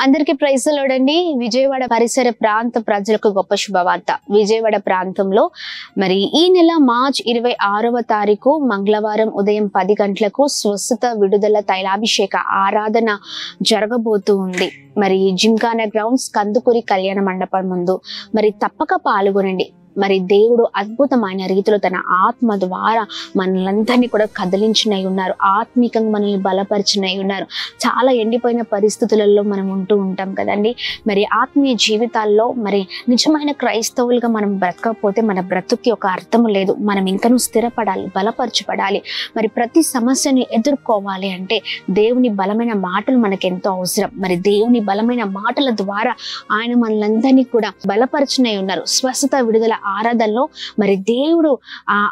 అందరికీ praise the lord అండి. విజయవాడ పరిసర ప్రాంత ప్రజలకు గొప్ప శుభవార్త. విజయవాడ ప్రాంతంలో మరి ఈ నెల మార్చ్ 26వ తారీఖు మంగళవారం ఉదయం 10 గంటలకు స్వస్థత విడుదల తైలాభిషేక ఆరాధన జరగబోతూ ఉంది. మరి జిమ్ఖానా గ్రౌండ్స్ కందుకూరి కళ్యాణ మండపం ముందు మరి తప్పక పాల్గొనండి. మరి దేవుడు అద్భుతమైన రీతిలో తన ఆత్మ ద్వారా మనలందరినీ కూడా కదిలించినై ఉన్నారు. ఆత్మీకంగా మనల్ని బలపరిచినై ఉన్నారు. చాలా ఎండిపోయిన పరిస్థితులలో మనం ఉంటూ ఉంటాం కదండి. మరి ఆత్మీయ జీవితాల్లో మరి నిజమైన క్రైస్తవులుగా మనం బ్రతకపోతే మన బ్రతుక్కి ఒక అర్థం లేదు. మనం ఇంకనూ స్థిరపడాలి, బలపరచబడాలి. మరి ప్రతి సమస్యని ఎదుర్కోవాలి అంటే దేవుని బలమైన మాటలు మనకు ఎంతో అవసరం. మరి దేవుని బలమైన మాటల ద్వారా ఆయన మనలందరినీ కూడా బలపరిచినై ఉన్నారు. స్వస్థత విడుదల ఆరాధనలో మరి దేవుడు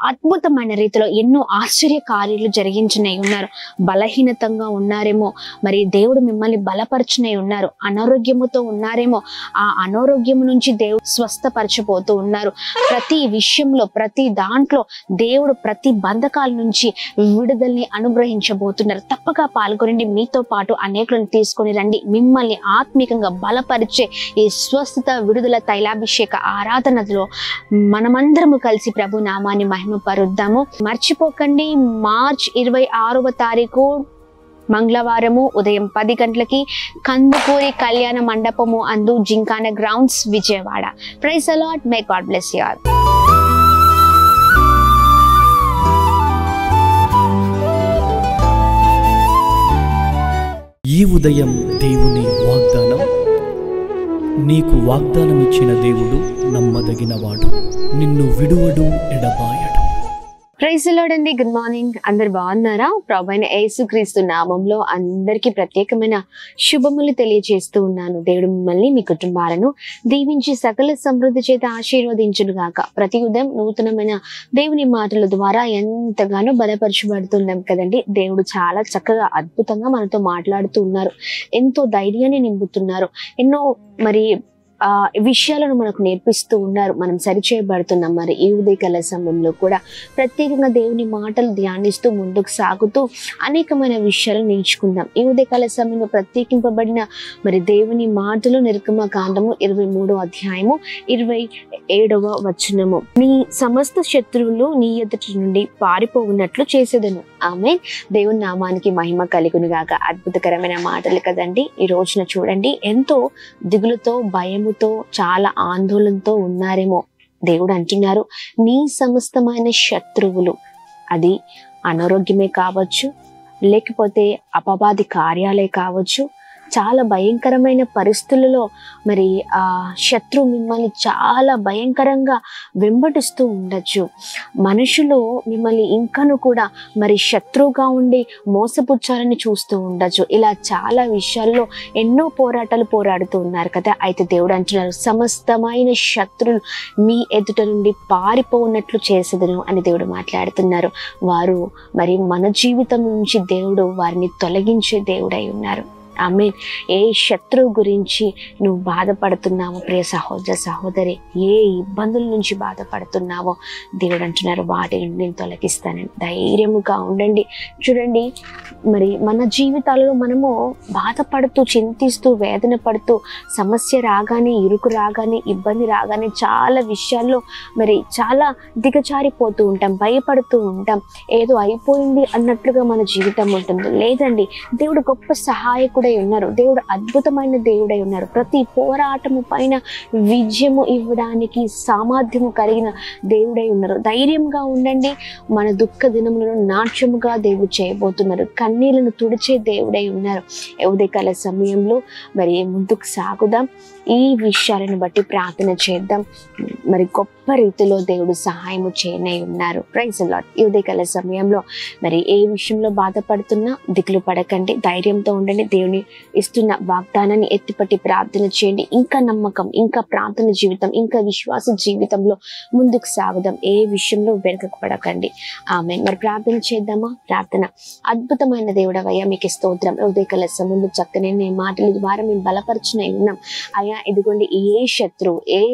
అద్భుతమైన రీతిలో ఎన్నో ఆశ్చర్య కార్యాలు జరిగించినై ఉన్నారు. బలహీనతంగా ఉన్నారేమో, మరి దేవుడు మిమ్మల్ని బలపరిచినై ఉన్నారు. అనారోగ్యముతో ఉన్నారేమో, ఆ అనారోగ్యం నుంచి దేవుడు స్వస్థపరచబోతూ ఉన్నారు. ప్రతి విషయంలో, ప్రతి దాంట్లో దేవుడు ప్రతి బంధకాల నుంచి విడుదలని అనుగ్రహించబోతున్నారు. తప్పక పాల్గొనండి. మీతో పాటు అనేకులను తీసుకొని రండి. మిమ్మల్ని ఆత్మీకంగా బలపరిచే ఈ స్వస్థత విడుదల తైలాభిషేక ఆరాధనలో మనమందరము కలిసి ప్రభు నామాన్ని మహిమపరుద్దాము. మర్చిపోకండి, మార్చ్ 26వ తారీఖు మంగళవారము ఉదయం 10 గంటలకి కందుకూరి కళ్యాణ మండపము అందు Gymkhana Grounds Vijayawada. Praise the Lord. May God bless you all. ఈ ఉదయం దేవుని వాగ్దానం. నీకు వాగ్దానం ఇచ్చిన దేవుడు నమ్మదగినవాడు, నిన్ను విడువడు, ఎడబాయడు. ప్రైజ్ ది లార్డ్ అండి. Good morning. అందరు బాగున్నారా? ప్రభువైన యేసుక్రీస్తు నామంలో అందరికీ ప్రత్యేకమైన శుభములు తెలియజేస్తూ ఉన్నాను. దేవుడు మిమ్మల్ని, మీ కుటుంబాలను దీవించి సకల సమృద్ధి చేత ఆశీర్వదించును గాక. ప్రతి ఉదయం నూతనమైన దేవుని మాటల ద్వారా ఎంతగానో బలపరచబడుతున్నాం కదండి. దేవుడు చాలా చక్కగా అద్భుతంగా మనతో మాట్లాడుతూ ఉన్నారు. ఎంతో ధైర్యాన్ని నింపుతున్నారు. ఎన్నో మరి విషయాలను మనకు నేర్పిస్తూ ఉన్నారు. మనం సరిచేయబడుతున్నాం. మరి ఈ ఉదయకాల సమయంలో కూడా ప్రత్యేకంగా దేవుని మాటలు ధ్యానిస్తూ ముందుకు సాగుతూ అనేకమైన విషయాలు నేర్చుకుందాం. ఈ ఉదయకాల సమయంలో ప్రత్యేకింపబడిన మరి దేవుని మాటలు నిర్గమకాండము 23వ అధ్యాయము 27వ వచనము. నీ సమస్త శత్రువులు నీ ఎదుటి నుండి పారిపోవున్నట్లు చేసేదను. ఆమేన్. దేవుని నామానికి మహిమ కలుగును గాక. అద్భుతకరమైన మాటలు కదండి. ఈ రోజున చూడండి, ఎంతో దిగులుతో, భయముతో, చాలా ఆందోళనతో ఉన్నారేమో. దేవుడు అంటున్నారు, నీ సమస్తమైన శత్రువులు, అది అనారోగ్యమే కావచ్చు, లేకపోతే అపవాది కార్యాలే కావచ్చు, చాలా భయంకరమైన పరిస్థితులలో మరి ఆ శత్రువు మిమ్మల్ని చాలా భయంకరంగా వెంబడిస్తూ ఉండొచ్చు. మనుషులు మిమ్మల్ని ఇంకను కూడా మరి శత్రువుగా ఉండి మోసపుచ్చాలని చూస్తూ ఉండొచ్చు. ఇలా చాలా విషయాల్లో ఎన్నో పోరాటాలు పోరాడుతూ ఉన్నారు కదా. అయితే దేవుడు అంటున్నారు, సమస్తమైన శత్రువులు మీ ఎదుట నుండి పారిపోనట్లు చేసేదను అని దేవుడు మాట్లాడుతున్నారు. వారు మరి మన జీవితం నుంచి దేవుడు వారిని తొలగించే దేవుడై ఉన్నారు. ఆమేన్. ఏ శత్రువు గురించి నువ్వు బాధపడుతున్నావో ప్రియ సహోదర సహోదరి, ఏ ఇబ్బందుల నుంచి బాధపడుతున్నావో దేవుడు అంటున్నారు, వాటిని నేను తొలగిస్తానని. ధైర్యముగా ఉండండి. చూడండి, మరి మన జీవితాలలో మనము బాధపడుతూ, చింతిస్తూ, వేదన పడుతూ, సమస్య రాగానే, ఇరుకు రాగానే, ఇబ్బంది రాగానే చాలా విషయాల్లో మరి చాలా దిగజారిపోతూ ఉంటాం, భయపడుతూ ఉంటాం. ఏదో అయిపోయింది అన్నట్లుగా మన జీవితం ఉంటుంది. లేదండి, దేవుడు గొప్ప సహాయకుడు ఉన్నారు. దేవుడు అద్భుతమైన దేవుడై ఉన్నారు. ప్రతి పోరాటము పైన విజయము ఇవ్వడానికి సామర్థ్యము కలిగిన దేవుడై ఉన్నారు. ధైర్యంగా ఉండండి. మన దుఃఖ దినములను నాట్యముగా దేవుడు చేయబోతున్నారు. కన్నీళ్లను తుడిచే దేవుడై ఉన్నారు. ఉదయకాల సమయంలో మరి ముందుకు సాగుదాం. ఈ విషయాలను బట్టి ప్రార్థన చేద్దాం. మరి గొప్ప రీతిలో దేవుడు సహాయము చేయనై ఉన్నారు. Praise the Lord. ఈ ఉదయకాల సమయంలో మరి ఏ విషయంలో బాధపడుతున్నా దిగులు పడకండి, ధైర్యంతో ఉండండి. దేవుని ఇస్తున్న వాగ్దానాన్ని ఎత్తిపట్టి ప్రార్థన చేయండి. ఇంకా నమ్మకం, ఇంకా ప్రార్థన జీవితం, ఇంకా విశ్వాస జీవితంలో ముందుకు సాగుదాం. ఏ విషయంలో వెనకపడకండి. ఆమేన్. మరి ప్రార్థన చేద్దామా? ప్రార్థన. అద్భుతమైన దేవుడవయ్యా, మీకు స్తోత్రం. ఉదయకాల సమయంలో చక్కని నీ మాటల ద్వారా మేము బలపరిచినై ఉన్నాం అయ్యా. ఇదిగోండి, ఏ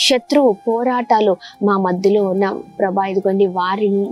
శత్రువు పోరాటాలు మా మధ్యలో ఉన్న ప్రభా, ఇదిగోండి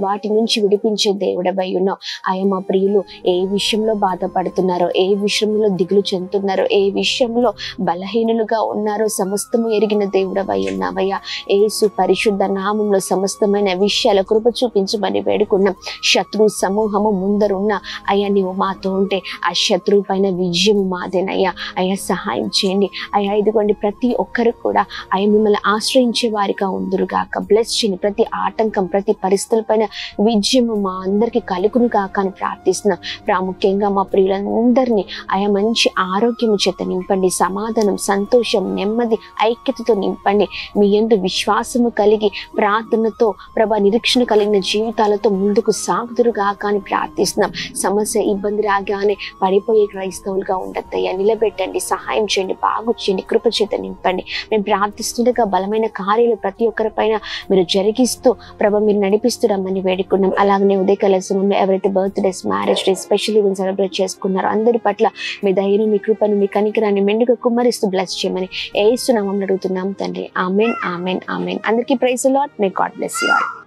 వాటి నుంచి విడిపించే దేవుడవై ఉన్నావు అయ్యా. మా ప్రియులు ఏ విషయంలో బాధపడుతున్నారో, ఏ విషయంలో విషయంలో దిగులు చెందుతున్నారో, ఏ విషయంలో బలహీనులుగా ఉన్నారో సమస్తము ఎరిగిన దేవుడవై ఉన్నావయ్యా. యేసు పరిశుద్ధ నామంలో సమస్తమైన విషయాల కృప చూపించమని వేడుకున్నాం. శత్రు సమూహము ముందరున్న అయ్యా నీవు మాతో ఉంటే ఆ శత్రువు పైన విజయం మాదేనయ్యా. అయ్యా సహాయం చేయండి అయ్యా. ఇదిగోండి ప్రతి ఒక్కరు కూడా అయ్యా మిమ్మల్ని ఆశ్రయించే వారిగా ఉందురుగాక. బ్లెస్ చేయండి. ప్రతి ఆటంకం, ప్రతి పరిస్థితుల పైన విజయము మా అందరికి కలుగును గాక అని ప్రార్థిస్తున్నాం. ప్రాముఖ్యంగా మా ప్రియులందరినీ అయా మంచి ఆరోగ్యము చేత నింపండి. సమాధానం, సంతోషం, నెమ్మది, ఐక్యతతో నింపండి. మీ యందు విశ్వాసము కలిగి ప్రార్థనతో ప్రభా నిరీక్షణ కలిగిన జీవితాలతో ముందుకు సాగుదురుగాక అని ప్రార్థిస్తున్నాం. సమస్య, ఇబ్బంది రాగానే పడిపోయే క్రైస్తవులుగా ఉండద్దయ్యా. నిలబెట్టండి, సహాయం చేయండి, బాగు చేయండి, కృప చేత నింపండి. మేము ప్రార్థిస్తుండగా బలమైన కార్యాలు ప్రతి ఒక్కరి పైన మీరు జరిగిస్తూ ప్రభా మీరు నడిపిస్తురమ్మని వేడుకున్నాం. అలాగనే ఉదయకాల సమయంలో ఎవరైతే birthdays, marriage day, special event celebrate చేసుకున్నారో అందరి పట్ల మీ దయను, మీ కృపను, మీ కనికరాన్ని మెండుగా కుమ్మరిస్తూ బ్లెస్ చేయమని యేసు నామములో అడుగుతున్నాం తండ్రి. Amen, amen, amen. అందరికీ praise the Lord. May God bless you all.